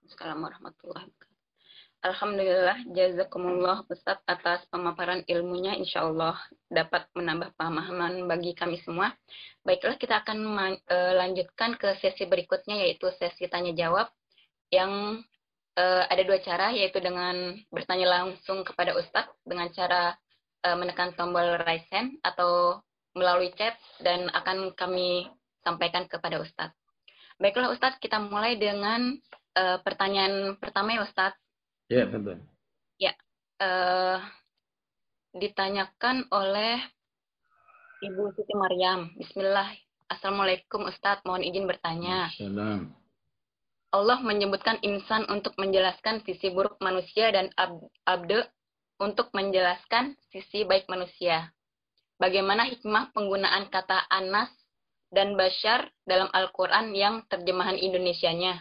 Waalaikumsalam warahmatullahi wabarakatuh. Alhamdulillah, jazakumullah Ustadz atas pemaparan ilmunya. Insya Allah dapat menambah pemahaman bagi kami semua. Baiklah, kita akan lanjutkan ke sesi berikutnya, yaitu sesi tanya jawab yang ada dua cara, yaitu dengan bertanya langsung kepada Ustadz dengan cara menekan tombol raise hand atau melalui chat, dan akan kami sampaikan kepada Ustadz. Baiklah Ustadz, kita mulai dengan pertanyaan pertama ya Ustadz. Ya, betul. Ya, ditanyakan oleh Ibu Siti Maryam. Bismillah. Assalamualaikum Ustadz, mohon izin bertanya. Salam. Allah menyebutkan insan untuk menjelaskan sisi buruk manusia dan abde untuk menjelaskan sisi baik manusia. Bagaimana hikmah penggunaan kata anas dan bashar dalam Al-Quran yang terjemahan Indonesianya?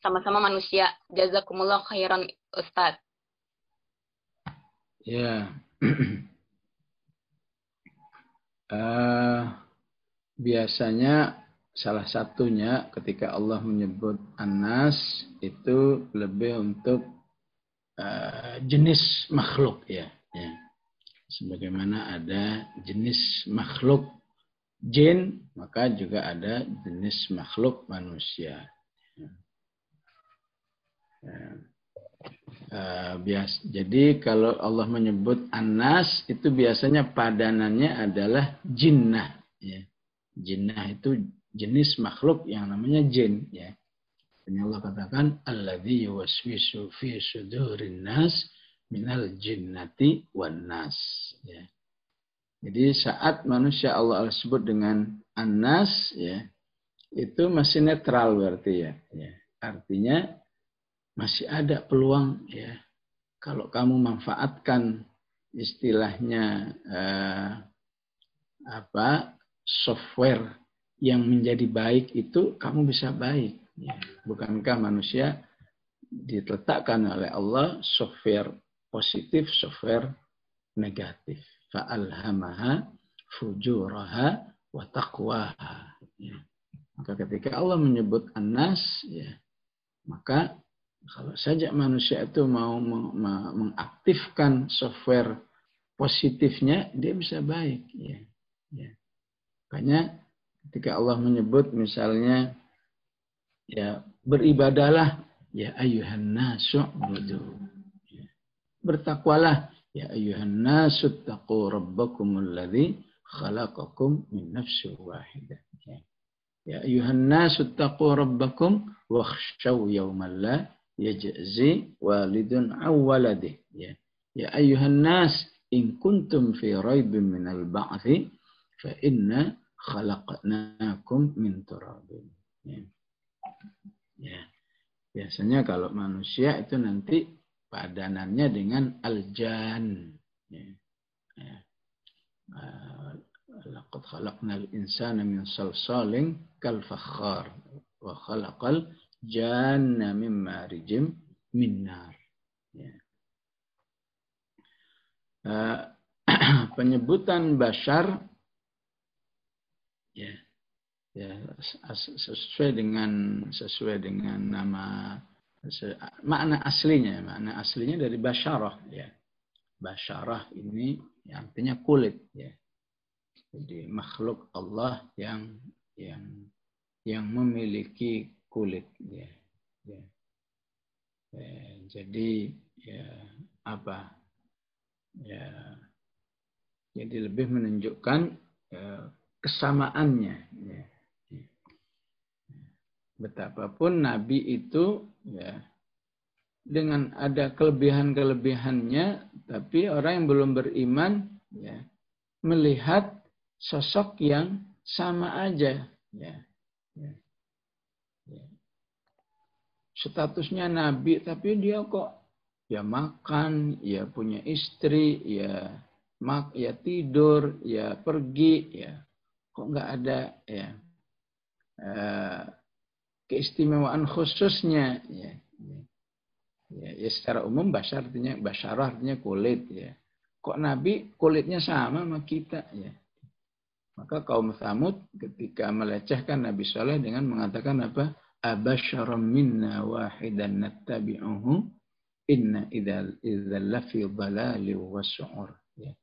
Sama-sama manusia. Jazakumullah khairan Ustadz. Ya. Biasanya salah satunya ketika Allah menyebut An-Nas itu lebih untuk jenis makhluk ya. Sebagaimana ada jenis makhluk jin, maka juga ada jenis makhluk manusia. Jadi kalau Allah menyebut An-Nas itu biasanya padanannya adalah jinnah. Ya. Jinnah itu jenis makhluk yang namanya jin. Ya. Dan Allah katakan alladzi yuwaswisu fi sudurin nas minal jinnati wan nas. Ya. Jadi saat manusia Allah sebut dengan An-Nas, ya, itu masih netral berarti ya. Ya. Artinya masih ada peluang ya. Kalau kamu manfaatkan istilahnya software yang menjadi baik itu, kamu bisa baik. Ya. Bukankah manusia diletakkan oleh Allah software positif, software negatif. Fa'alhamaha fujuraha wa taqwaha. Ya. Maka ketika Allah menyebut An-Nas, ya, maka kalau saja manusia itu mau mengaktifkan software positifnya, dia bisa baik. Ya. Ya. Makanya ketika Allah menyebut misalnya, ya beribadalah, ya ayuhan nasu budu. Ya. Bertakwalah, ya ayuhan nasu taqu rabbakumul ladzi khalaqakum min nafsin wahidah. Ya ayuhan nasu taqu rabbakum wakhshaw yawman la yajzi walidun aw waladih. Ya. Ya ayuhan nas in kuntum fi raibin minal ba'thi fa inna khalaqnakum min turabin. Ya. Ya. Biasanya kalau manusia itu nanti padanannya dengan aljan. Ya. Ya. Laqad khalaqnal insana min salsalin kal fakhar wa khalaqal janna min marijim min nar. Ya. Penyebutan bashar ya, ya sesuai dengan nama makna aslinya dari basyarah ya. Basyarah ini ya, artinya kulit ya. Jadi makhluk Allah yang memiliki kulit ya. Ya. Jadi ya apa ya, jadi lebih menunjukkan kesamaannya ya. Betapapun Nabi itu ya dengan ada kelebihan-kelebihannya, tapi orang yang belum beriman ya melihat sosok yang sama aja ya. Ya. Ya. Statusnya Nabi, tapi dia kok ya makan, ya punya istri, ya tidur, ya pergi, ya kok nggak ada ya keistimewaan khususnya ya. Ya, secara umum basyarah artinya kulit ya. Kok Nabi kulitnya sama sama kita ya. Maka kaum Tsamud ketika melecehkan Nabi Saleh dengan mengatakan apa? abasyaram minna wahidan nattabi'uhu inna idzal lafi dhalali was'ur. Ya.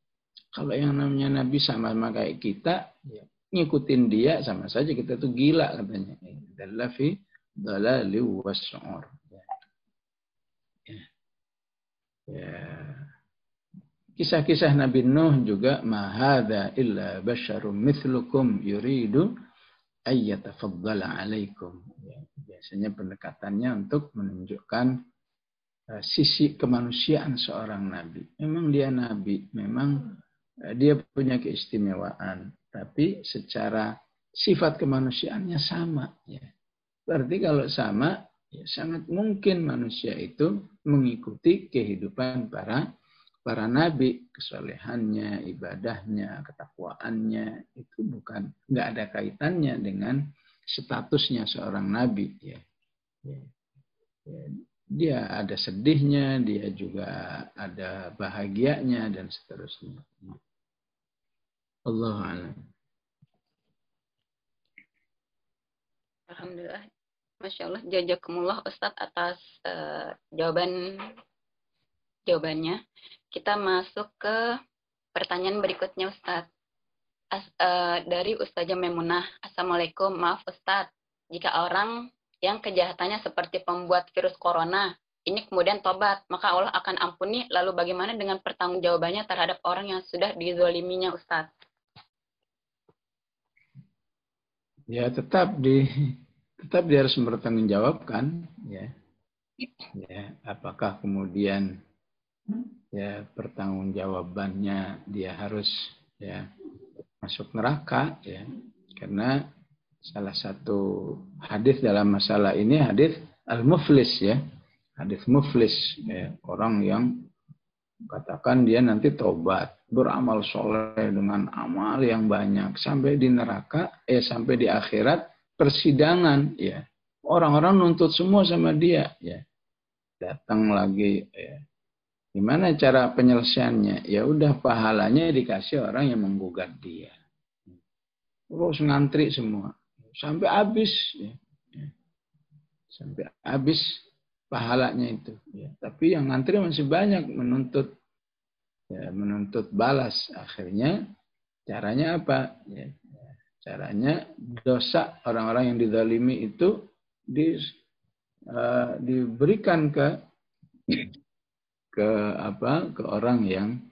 Kalau yang namanya Nabi sama kayak kita, ya, ngikutin dia sama saja kita tuh gila katanya. Idzal lafi dhalali was'ur. Ya. Ya. Ya. Kisah-kisah Nabi Nuh juga ma hadza illa basyarum mithlukum yuridu ayyatafaddala alaikum. Ya, biasanya pendekatannya untuk menunjukkan sisi kemanusiaan seorang nabi. Memang dia nabi, memang dia punya keistimewaan, tapi secara sifat kemanusiaannya sama. Ya. Berarti kalau sama, ya sangat mungkin manusia itu mengikuti kehidupan para nabi, kesolehannya, ibadahnya, ketakwaannya itu nggak ada kaitannya dengan statusnya seorang nabi. Ya. Ya. Ya. Dia ada sedihnya, dia juga ada bahagianya dan seterusnya. Allahu a'lam. Alhamdulillah. Masya Allah, jazakumullah Ustadz atas jawabannya. Kita masuk ke pertanyaan berikutnya Ustadz. Dari Ustazah Memunah. Assalamualaikum, maaf Ustadz. Jika orang yang kejahatannya seperti pembuat virus corona, ini kemudian tobat, maka Allah akan ampuni. Lalu bagaimana dengan pertanggungjawabannya terhadap orang yang sudah dizoliminya Ustadz? Ya tetap dia harus bertanggungjawabkan, ya. Ya, apakah kemudian ya pertanggungjawabannya dia harus ya masuk neraka, ya, karena salah satu hadis dalam masalah ini hadis al-muflis, ya, hadis muflis, ya, orang yang katakan dia nanti tobat, beramal soleh dengan amal yang banyak sampai di neraka, sampai di akhirat persidangan, ya, orang-orang nuntut semua sama dia, ya, datang lagi, ya. Gimana cara penyelesaiannya? Ya udah pahalanya dikasih orang yang menggugat dia. Terus ngantri semua sampai habis, ya. Sampai habis pahalanya itu. Ya. Tapi yang ngantri masih banyak menuntut balas. Akhirnya caranya apa? Ya. Caranya dosa orang-orang yang dizalimi itu diberikan ke orang yang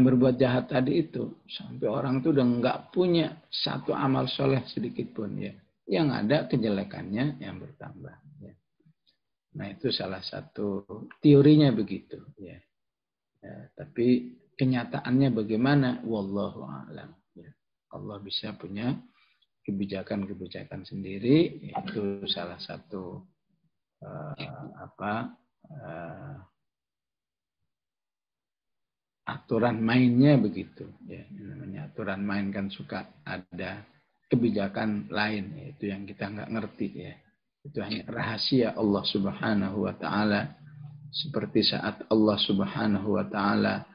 berbuat jahat tadi itu, sampai orang itu udah nggak punya satu amal soleh sedikit pun, ya, yang ada kejelekannya yang bertambah, ya. Nah itu salah satu teorinya begitu, ya. Ya, tapi kenyataannya bagaimana? Wallahu a'lam. Ya. Allah bisa punya kebijakan-kebijakan sendiri, itu salah satu aturan mainnya begitu, ya. Namanya aturan main kan suka ada kebijakan lain, itu yang kita nggak ngerti, ya. Itu hanya rahasia Allah Subhanahu wa taala, seperti saat Allah Subhanahu wa taala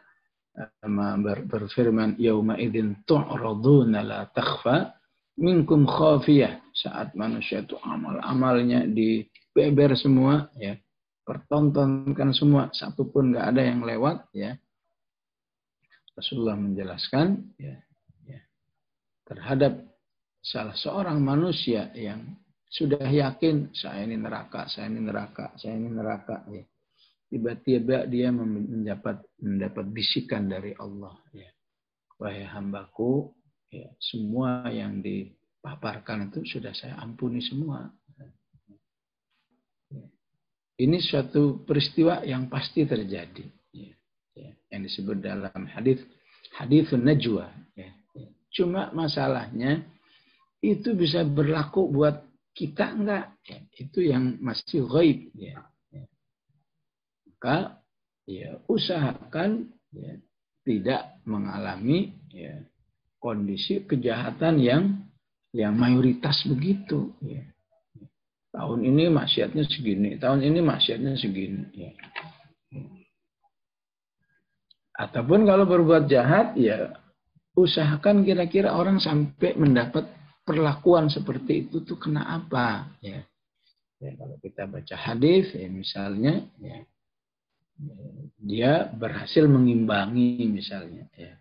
berfirman yauma idzin tu'raduna la takhfa minkum khafiyah, saat manusia itu amal-amalnya dibeber semua, ya, pertontonkan semua, satu pun nggak ada yang lewat, ya. Rasulullah menjelaskan, ya, terhadap salah seorang manusia yang sudah yakin saya ini neraka, ya. Tiba-tiba dia mendapat bisikan dari Allah, ya. Wahai hambaku, ya, semua yang dipaparkan itu sudah saya ampuni semua. Ini suatu peristiwa yang pasti terjadi, ya. Ya, yang disebut dalam haditsun najwa, ya. Cuma masalahnya itu bisa berlaku buat kita enggak, ya. Itu yang masih ghaib, ya. Maka ya usahakan, ya, tidak mengalami, ya, kondisi kejahatan yang mayoritas begitu, ya. Tahun ini maksiatnya segini, tahun ini maksiatnya segini, ya. Ataupun kalau berbuat jahat, ya usahakan kira-kira orang sampai mendapat perlakuan seperti itu tuh kena apa? Ya. Ya, kalau kita baca hadis, ya misalnya, ya, dia berhasil mengimbangi misalnya. Ya.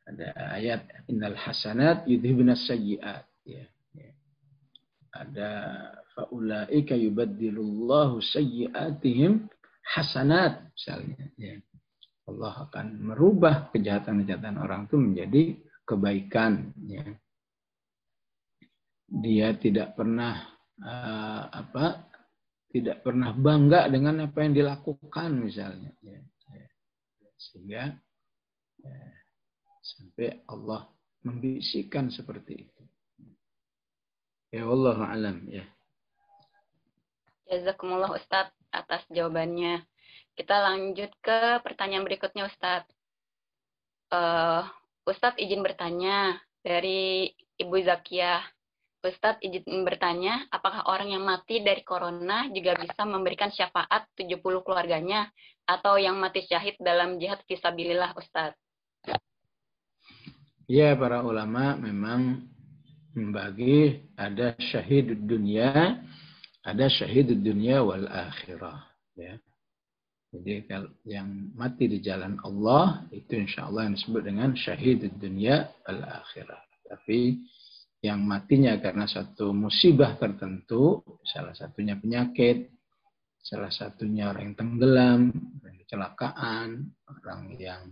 Ada ayat innal hasanat yudhibnas sayyi'at. Ya. Ya. Ada faulaika yubaddilullahu sayyi'atihim hasanat misalnya. Ya. Allah akan merubah kejahatan-kejahatan orang itu menjadi kebaikan. Ya. Dia tidak pernah tidak pernah bangga dengan apa yang dilakukan misalnya. Ya. Ya. Sehingga ya, sampai Allah membisikkan seperti itu. Ya Allah alam ya. Jazakumullah Ustadz atas jawabannya. Kita lanjut ke pertanyaan berikutnya Ustadz. Ustadz izin bertanya dari Ibu Zakiah. Ustadz izin bertanya, apakah orang yang mati dari corona juga bisa memberikan syafaat 70 keluarganya atau yang mati syahid dalam jihad fisabilillah Ustadz? Ya, para ulama memang membagi ada syahid dunia, ada syahid dunia wal akhirah. Ya. Jadi kalau yang mati di jalan Allah itu insya Allah yang disebut dengan syahid dunia wal akhirah. Tapi yang matinya karena satu musibah tertentu, salah satunya penyakit, salah satunya orang yang tenggelam, orang yang kecelakaan, orang yang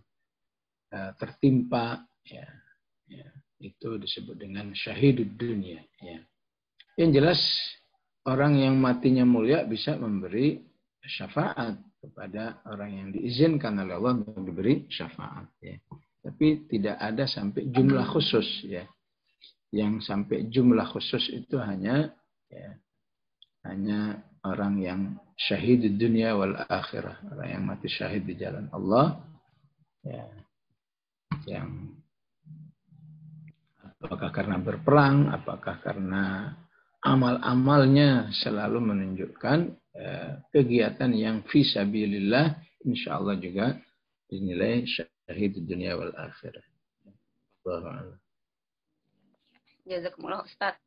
tertimpa, ya, itu disebut dengan syahid dunia. Ya. Yang jelas orang yang matinya mulia bisa memberi syafaat kepada orang yang diizinkan oleh Allah untuk diberi syafaat. Ya. Tapi tidak ada sampai jumlah khusus. Ya. Yang sampai jumlah khusus itu hanya orang yang syahid di dunia wal akhirah. Orang yang mati syahid di jalan Allah. Ya. Yang apakah karena berperang, apakah karena amal-amalnya selalu menunjukkan kegiatan yang fisabilillah, insya Allah juga dinilai syahid dunia wal akhirah. Jazakumullah Ustadz.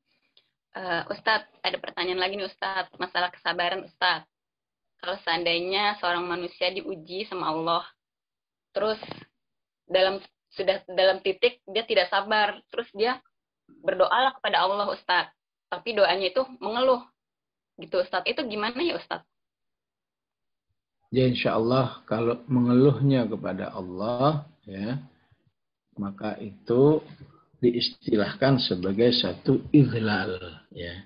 Ustadz, ada pertanyaan lagi nih Ustadz, masalah kesabaran Ustadz. Kalau seandainya seorang manusia diuji sama Allah, terus sudah dalam titik dia tidak sabar, terus dia berdoalah kepada Allah Ustadz, tapi doanya itu mengeluh, gitu Ustadz. Itu gimana ya Ustadz? Ya insya Allah kalau mengeluhnya kepada Allah, ya maka itu diistilahkan sebagai satu idlal, ya.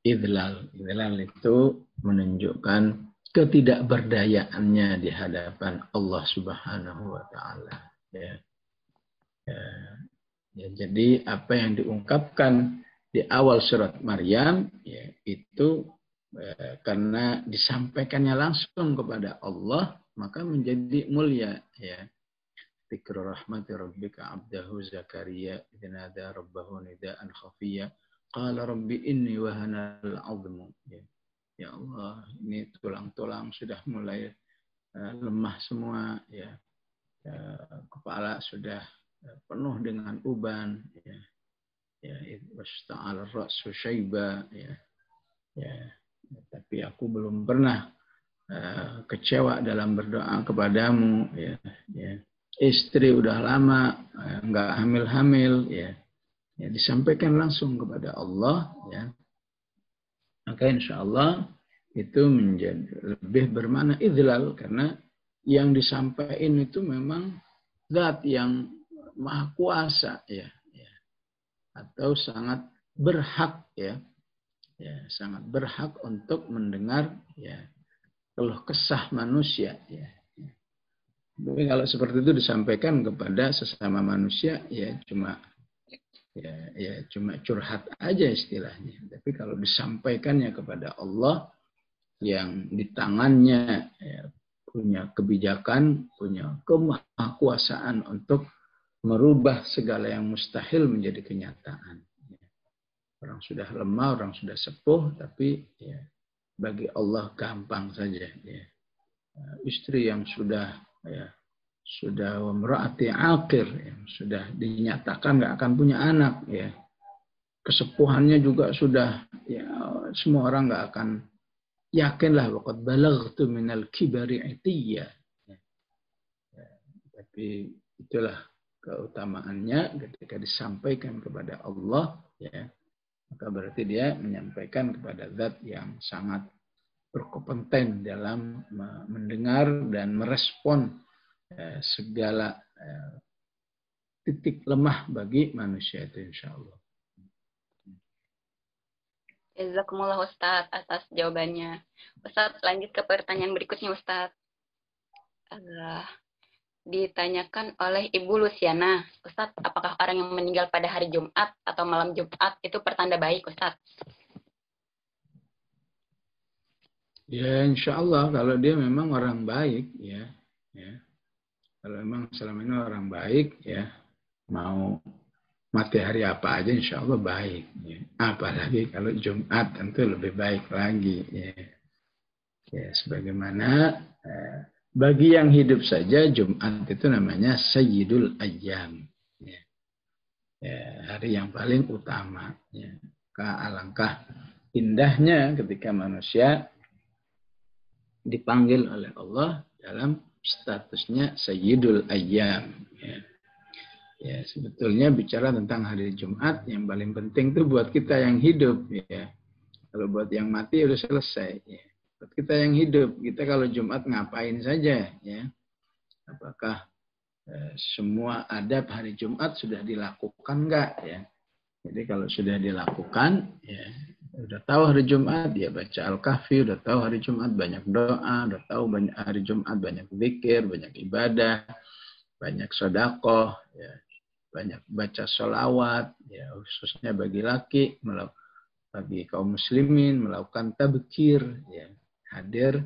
Idlal itu menunjukkan ketidakberdayaannya di hadapan Allah Subhanahu wa taala, ya. Ya, jadi apa yang diungkapkan di awal surat Maryam ya, itu karena disampaikannya langsung kepada Allah maka menjadi mulia ya. Dzikru rahmati rabbika 'abdahu Zakaria idh nada rabbahu nidaan khafiyya qala rabbi inni wahana al-'azmu ya. Ya Allah, ini tulang-tulang sudah mulai lemah semua ya. Kepala sudah penuh dengan uban ya. Ya, wasta'al ra'su syaiba ya. Ya. Tapi aku belum pernah kecewa dalam berdoa kepadamu ya. Ya. Istri udah lama nggak hamil-hamil ya. Ya disampaikan langsung kepada Allah ya. Maka insya Allah itu menjadi lebih bermakna idlal karena yang disampaikan itu memang zat yang maha kuasa ya. Ya. Atau sangat berhak ya. Ya, sangat berhak untuk mendengar ya keluh kesah manusia ya. Tapi kalau seperti itu disampaikan kepada sesama manusia ya cuma curhat aja istilahnya. Tapi kalau disampaikannya kepada Allah yang di tangannya ya, punya kebijakan, punya kemahakuasaan untuk merubah segala yang mustahil menjadi kenyataan. Orang sudah lemah, orang sudah sepuh, tapi ya, bagi Allah gampang saja. Ya. Istri yang sudah merati akhir, ya, sudah dinyatakan nggak akan punya anak, ya. kesepuhannya juga sudah, ya semua orang nggak akan yakinlah waqad balaghtu minal kibari itiyya. Tapi itulah keutamaannya ketika disampaikan kepada Allah, ya, maka berarti dia menyampaikan kepada zat yang sangat berkompeten dalam mendengar dan merespon segala titik lemah bagi manusia itu, insya Allah. Jazakumullah Ustadz atas jawabannya. Ustadz, lanjut ke pertanyaan berikutnya Ustadz. Ditanyakan oleh Ibu Luciana, Ustadz, apakah orang yang meninggal pada hari Jumat atau malam Jumat itu pertanda baik, Ustadz? Ya, insya Allah kalau dia memang orang baik, ya. Kalau memang selama ini orang baik, ya, mau mati hari apa aja, insya Allah baik. Ya. Apalagi kalau Jumat tentu lebih baik lagi. Ya, sebagaimana bagi yang hidup saja Jumat itu namanya Sayyidul Ayyam. Ya, hari yang paling utama. Ya. Alangkah indahnya ketika manusia dipanggil oleh Allah dalam statusnya Sayyidul Ayyam. Ya, sebetulnya bicara tentang hari Jumat yang paling penting itu buat kita yang hidup. Ya. Kalau buat yang mati udah selesai. Ya. Buat kita yang hidup, kita kalau Jumat ngapain saja, ya? Apakah semua adab hari Jumat sudah dilakukan enggak, ya? Jadi kalau sudah dilakukan, ya, udah tahu hari Jumat, ya baca Al-Kahfi, udah tahu hari Jumat banyak doa, udah tahu banyak hari Jumat banyak zikir, banyak ibadah, banyak sedekah, ya, banyak baca sholawat, ya, khususnya bagi laki, bagi kaum muslimin melakukan tabkir, ya, hadir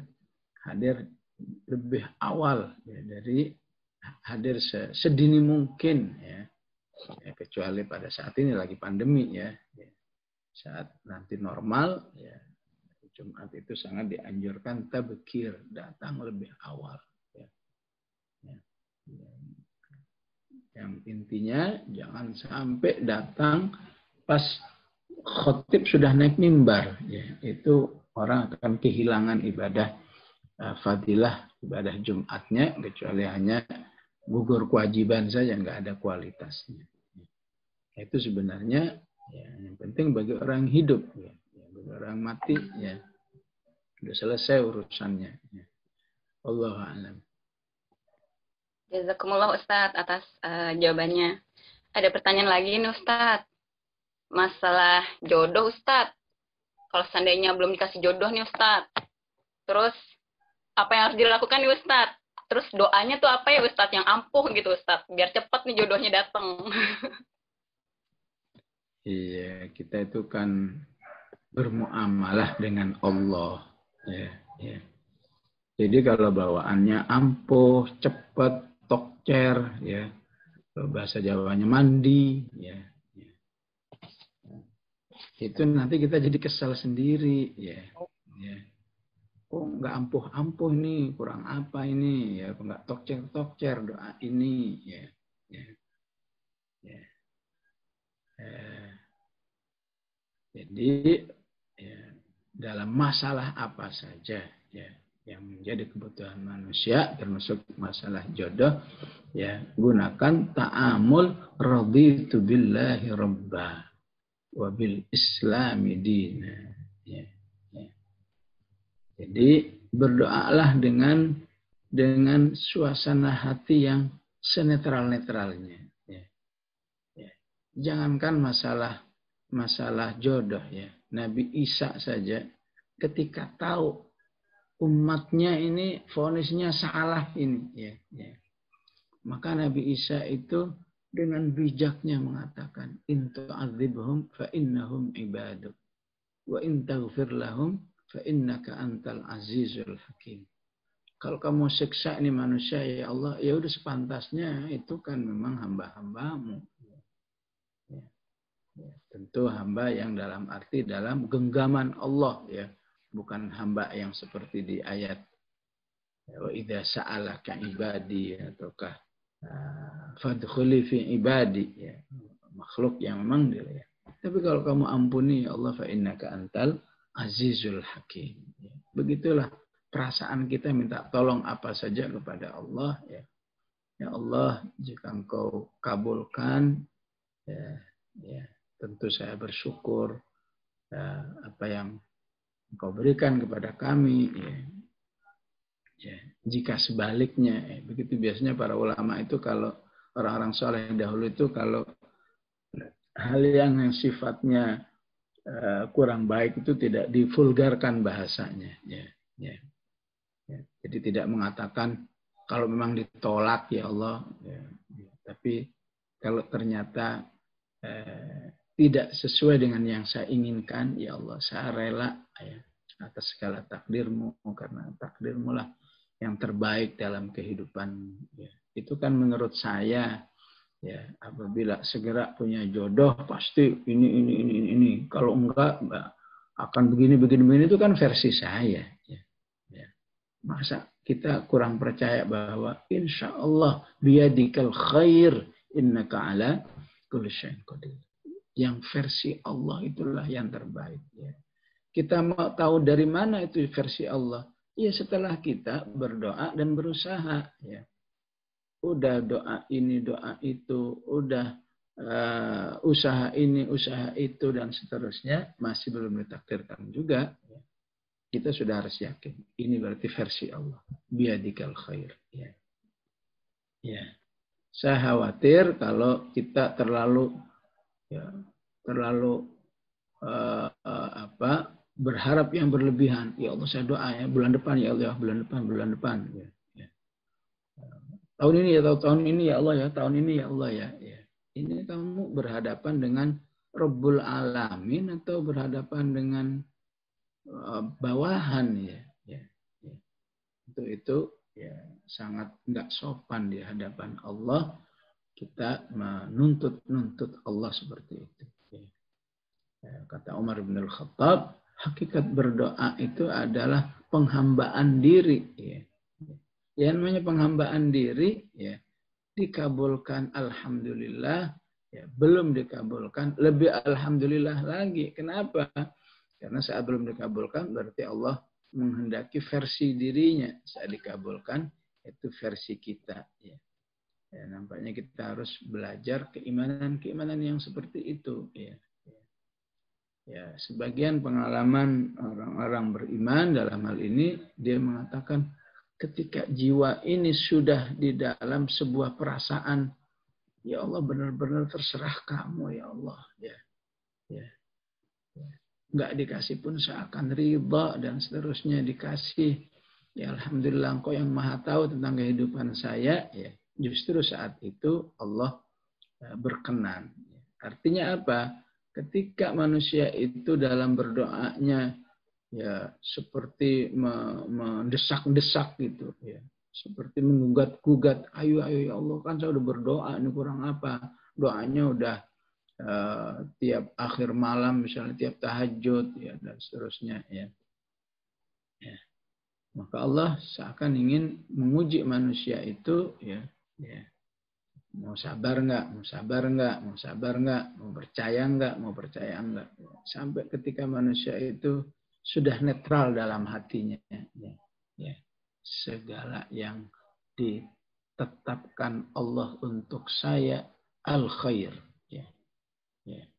lebih awal, ya, dari hadir sedini mungkin, ya. Ya, kecuali pada saat ini lagi pandemi, ya. Saat nanti normal, ya, Jumat itu sangat dianjurkan tabkir, datang lebih awal, ya. Yang intinya jangan sampai datang pas khotib sudah naik mimbar, ya. Itu orang akan kehilangan ibadah fadilah ibadah Jumatnya, kecuali hanya gugur kewajiban saja, nggak ada kualitasnya. Itu sebenarnya, ya, yang penting bagi orang hidup, ya. Bagi orang mati, ya sudah selesai urusannya. Ya. Allahu a'lam. Jazakumullah Ustadz atas jawabannya. Ada pertanyaan lagi nih Ustadz. Masalah jodoh Ustadz. Kalau seandainya belum dikasih jodoh nih Ustadz. Terus apa yang harus dilakukan nih Ustadz? Terus doanya tuh apa ya Ustadz yang ampuh gitu Ustadz. Biar cepat nih jodohnya datang. Iya, kita itu kan bermuamalah dengan Allah. Ya. Jadi kalau bawaannya ampuh, cepat, tokcer, ya, bahasa Jawanya mandi, ya. Itu nanti kita jadi kesal sendiri, ya. Kok nggak ampuh-ampuh nih, kurang apa ini, ya, kok nggak tokcer-tokcer doa ini, ya. Jadi ya, dalam masalah apa saja, ya, yang menjadi kebutuhan manusia, termasuk masalah jodoh, ya, gunakan ta'amul raditu billahi rabba wa bil islami dina. Ya. Jadi berdoalah dengan suasana hati yang senetral-netralnya. Ya. Jangankan masalah jodoh, ya. Nabi Isa saja ketika tahu umatnya ini vonisnya salah ini, ya. Maka Nabi Isa itu dengan bijaknya mengatakan, in tu'adzibhum fa innahum ibaduk wa in taghfir lahum fa innaka antal azizul hakim. Kalau kamu siksa ini manusia, ya Allah, ya udah sepantasnya, itu kan memang hamba-hambamu. Ya, tentu hamba yang dalam arti dalam genggaman Allah, ya, bukan hamba yang seperti di ayat wa idza sa'alaka ibadi, ataukah fadkhuli fi ibadi, ya, makhluk yang memang dia, ya. Tapi kalau kamu ampuni ya Allah, fa innaka antal azizul hakim. Ya. Begitulah perasaan kita minta tolong apa saja kepada Allah. Ya, ya Allah, jika engkau kabulkan, ya, ya, tentu saya bersyukur ya, apa yang engkau berikan kepada kami. Ya. Ya, jika sebaliknya, ya, begitu biasanya para ulama itu kalau orang-orang soleh yang dahulu itu kalau hal yang sifatnya kurang baik itu tidak divulgarkan bahasanya. Ya, ya, ya. Jadi tidak mengatakan kalau memang ditolak ya Allah, ya, ya. Tapi kalau ternyata tidak sesuai dengan yang saya inginkan, ya Allah saya rela ya, atas segala takdirmu, karena takdirmu lah yang terbaik dalam kehidupan. Ya. Itu kan menurut saya, ya, apabila segera punya jodoh pasti ini. Kalau enggak akan begini itu kan versi saya. Ya. Ya. Masa kita kurang percaya bahwa insya Allah biyadikal khair innaka ala kulli syai'in qadir. Yang versi Allah itulah yang terbaik. Ya. Kita mau tahu dari mana itu versi Allah? Ya setelah kita berdoa dan berusaha. Ya. Udah doa ini, doa itu, udah usaha ini, usaha itu, dan seterusnya, masih belum ditakdirkan juga. Ya. Kita sudah harus yakin. Ini berarti versi Allah. Biadikal khair. Ya. Ya. Saya khawatir kalau kita terlalu berharap yang berlebihan. Ya Allah saya doa ya bulan depan ya Allah, bulan depan. Ya. Ya. Tahun ini ya Allah ya, tahun ini ya Allah ya. Ya. Ini kamu berhadapan dengan Rabbul Alamin atau berhadapan dengan bawahan ya. Ya. Ya. Itu ya sangat enggak sopan di hadapan Allah. Kita menuntut Allah seperti itu. Ya. Kata Umar bin Al-Khattab, hakikat berdoa itu adalah penghambaan diri. Ya. Yang namanya penghambaan diri, ya, dikabulkan alhamdulillah, ya, belum dikabulkan lebih alhamdulillah lagi. Kenapa? Karena saat belum dikabulkan berarti Allah menghendaki versi dirinya. Saat dikabulkan itu versi kita. Ya. Ya, nampaknya kita harus belajar keimanan yang seperti itu. Ya. Ya, sebagian pengalaman orang-orang beriman dalam hal ini, dia mengatakan ketika jiwa ini sudah di dalam sebuah perasaan, ya Allah benar-benar terserah kamu ya Allah. Ya. Ya. Ya. Nggak dikasih pun seakan ridha dan seterusnya dikasih. Ya alhamdulillah engkau yang maha tahu tentang kehidupan saya. Ya. Justru saat itu Allah berkenan. Artinya apa? Ketika manusia itu dalam berdoanya ya seperti mendesak-desak gitu ya, seperti menggugat-gugat, ayo ya Allah kan saya udah berdoa, ini kurang apa? Doanya udah tiap akhir malam misalnya, tiap tahajud ya dan seterusnya ya. Ya. Maka Allah seakan ingin menguji manusia itu ya. Mau sabar nggak, mau percaya nggak. Sampai ketika manusia itu sudah netral dalam hatinya. Ya. Segala yang ditetapkan Allah untuk saya, al-khair. Ya. Ya.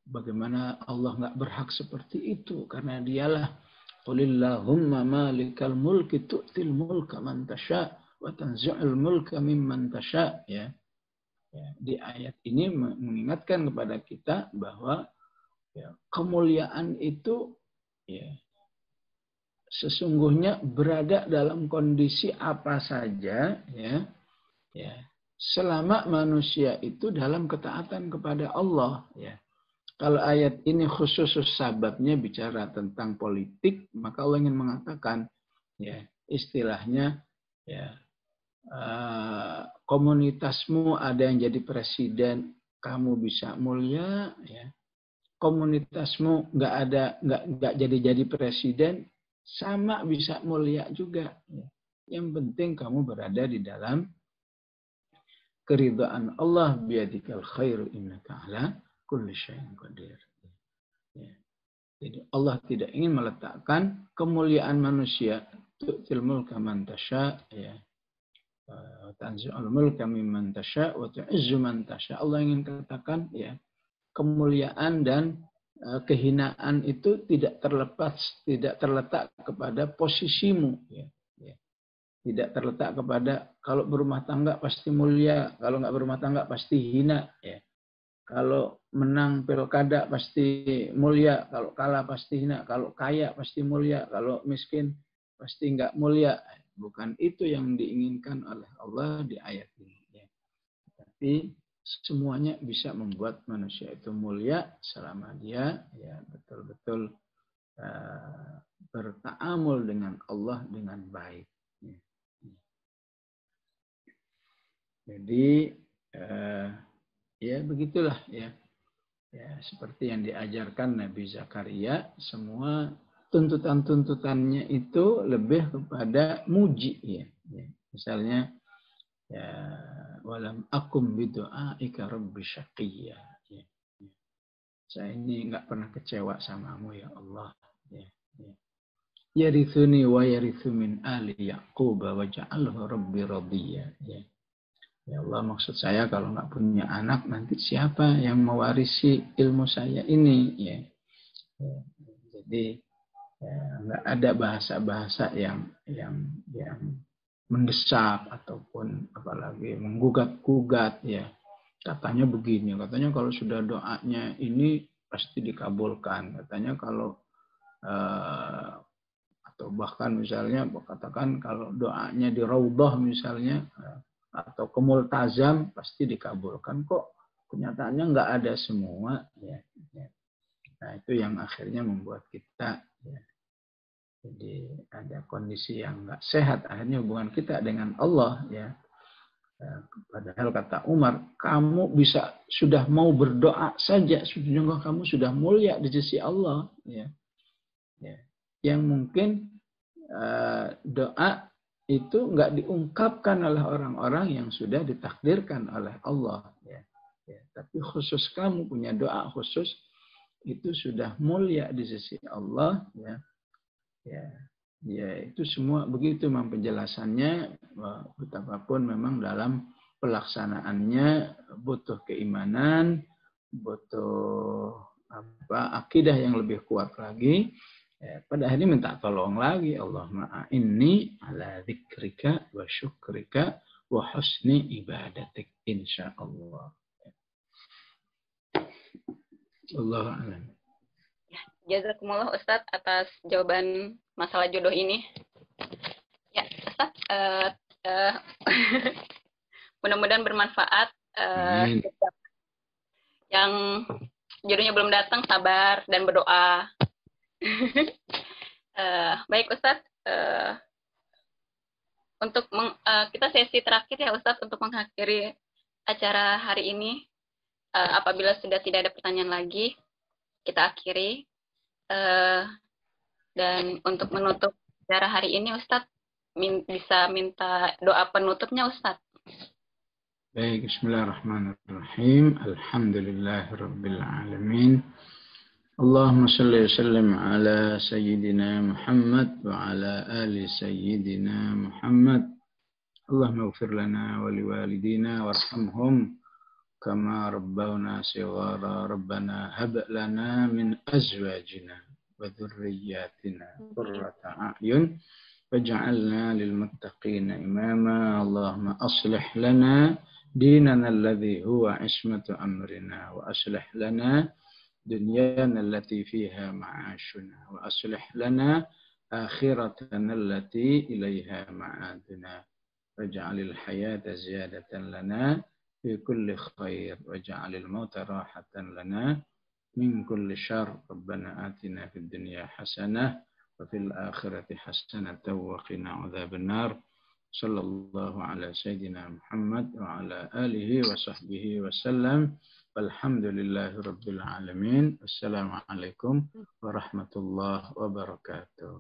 Bagaimana Allah nggak berhak seperti itu? Karena dialah qulillahumma malikal mulki tu'til mulka man tasha' wa tanzi'ul mulka mimman tasha'. Ya. Ya, di ayat ini mengingatkan kepada kita bahwa ya, kemuliaan itu ya, sesungguhnya berada dalam kondisi apa saja ya, ya, selama manusia itu dalam ketaatan kepada Allah. Ya. Kalau ayat ini khusus sababnya bicara tentang politik, maka Allah ingin mengatakan ya, istilahnya ya, komunitasmu ada yang jadi presiden, kamu bisa mulia, ya. Komunitasmu nggak jadi presiden, sama bisa mulia juga. Ya. Yang penting kamu berada di dalam keridhaan Allah, biadikal khairu innaka ala kulli syai'in qadir. Ya. Jadi Allah tidak ingin meletakkan kemuliaan manusia. Tu'til mulka man tasya, ya. Tanzi'ul mulka mimman tasya wa tu'izzu man tasya. Allah ingin katakan, ya, kemuliaan dan kehinaan itu tidak terletak kepada posisimu, ya. Tidak terletak kepada kalau berumah tangga pasti mulia, kalau nggak berumah tangga pasti hina, ya. Kalau menang pilkada pasti mulia, kalau kalah pasti hina, kalau kaya pasti mulia, kalau miskin pasti nggak mulia. Bukan itu yang diinginkan oleh Allah di ayat ini. Ya. Tapi semuanya bisa membuat manusia itu mulia selama dia, ya, betul-betul bertaamul dengan Allah dengan baik. Ya. Jadi ya begitulah, ya. Ya, seperti yang diajarkan Nabi Zakaria, semua tuntutan-tuntutannya itu lebih kepada muji, ya. Ya. Misalnya, ya, walam akum bidu'aika rabbi syaqiyya. Ya. Ya. Saya ini enggak pernah kecewa samamu, ya Allah. Ya. Ya. Yarithuni wa yarithu min ali Yaqub wa ja'alhu rabbi radiyya. Ya. Ya Allah, maksud saya kalau nggak punya anak, nanti siapa yang mewarisi ilmu saya ini? Ya. Ya. Jadi ya, nggak ada bahasa-bahasa yang mendesak ataupun apalagi menggugat-gugat, ya. Katanya begini, katanya kalau sudah doanya ini pasti dikabulkan. Katanya kalau atau bahkan misalnya katakan kalau doanya di Raudhah misalnya, atau ke multazam pasti dikabulkan. Kok kenyataannya nggak ada semua, ya. Nah itu yang akhirnya membuat kita, ya, jadi ada kondisi yang nggak sehat akhirnya hubungan kita dengan Allah, ya. Padahal kata Umar, kamu sudah mau berdoa saja, sesungguhnya kamu sudah mulia di sisi Allah, ya. Ya. Yang mungkin doa itu nggak diungkapkan oleh orang-orang yang sudah ditakdirkan oleh Allah, ya. Ya, tapi khusus kamu punya doa khusus itu sudah mulia di sisi Allah, ya. Ya, ya itu semua begitu memang penjelasannya. Betapapun memang dalam pelaksanaannya butuh keimanan, butuh akidah yang lebih kuat lagi. Ya, pada akhirnya minta tolong lagi, Allahumma a'inni ala dzikrika wa syukrika wa husni ibadatik, insyaallah. Allahu a'lam. Ya, jazakumullah Ustadz atas jawaban masalah jodoh ini. Ya, Ustadz, mudah-mudahan bermanfaat. Yang jodohnya belum datang, sabar dan berdoa. Baik Ustadz, untuk kita sesi terakhir ya Ustadz untuk mengakhiri acara hari ini. Apabila sudah tidak ada pertanyaan lagi, kita akhiri. Dan untuk menutup acara hari ini Ustadz bisa minta doa penutupnya Ustadz. Baik, bismillahirrahmanirrahim. Alhamdulillahirabbil alamin. Allahumma salli wa sallim ala sayyidina Muhammad wa ala ali sayyidina Muhammad. Allahumma ighfir lana wa liwalidina warhamhum kama rabbawna shighara. Rabbana hab lana min azwajina wa dhurriyyatina qurrata a'yun waj'alna lil muttaqina imama. Allahumma aslih lana dinana alladhi huwa ismatu amrina wa aslih lana دنيانا التي فيها معاشنا وأصلح لنا آخرتنا التي إليها معادنا واجعل الحياة زيادة لنا في كل خير واجعل الموت راحة لنا من كل شر. ربنا آتنا في الدنيا حسنة وفي الآخرة حسنة وقنا عذاب النار. صلى الله على سيدنا محمد وعلى آله وصحبه وسلم. Alhamdulillahi Rabbil Alamin. Wassalamualaikum warahmatullahi wabarakatuh.